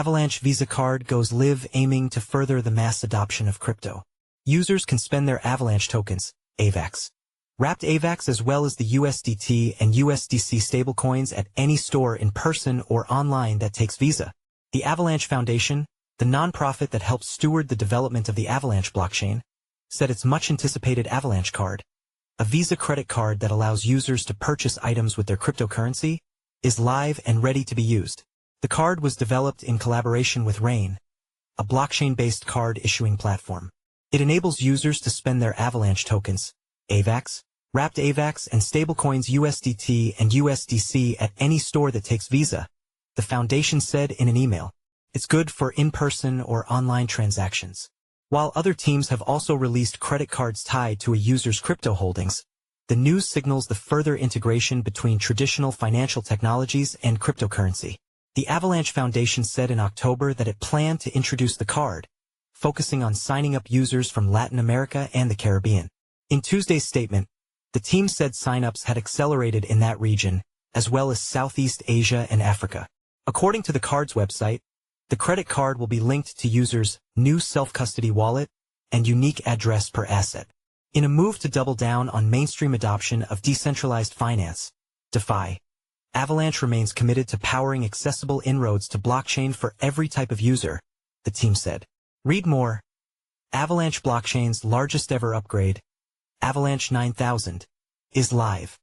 Avalanche Visa Card goes live, aiming to further the mass adoption of crypto. Users can spend their Avalanche tokens, AVAX, wrapped AVAX as well as the USDT and USDC stablecoins at any store in person or online that takes Visa. The Avalanche Foundation, the nonprofit that helps steward the development of the Avalanche blockchain, said its much-anticipated Avalanche Card, a Visa credit card that allows users to purchase items with their cryptocurrency, is live and ready to be used. The card was developed in collaboration with Rain, a blockchain-based card issuing platform. It enables users to spend their Avalanche tokens, AVAX, wrapped AVAX and stablecoins USDT and USDC at any store that takes Visa, the foundation said in an email. It's good for in-person or online transactions. While other teams have also released credit cards tied to a user's crypto holdings, the news signals the further integration between traditional financial technologies and cryptocurrency. The Avalanche Foundation said in October that it planned to introduce the card, focusing on signing up users from Latin America and the Caribbean. In Tuesday's statement, the team said sign-ups had accelerated in that region, as well as Southeast Asia and Africa. According to the card's website, the credit card will be linked to users' new self-custody wallet and unique address per asset. In a move to double down on mainstream adoption of decentralized finance, DeFi, Avalanche remains committed to powering accessible inroads to blockchain for every type of user, the team said. Read more. Avalanche blockchain's largest ever upgrade, Avalanche 9000, is live.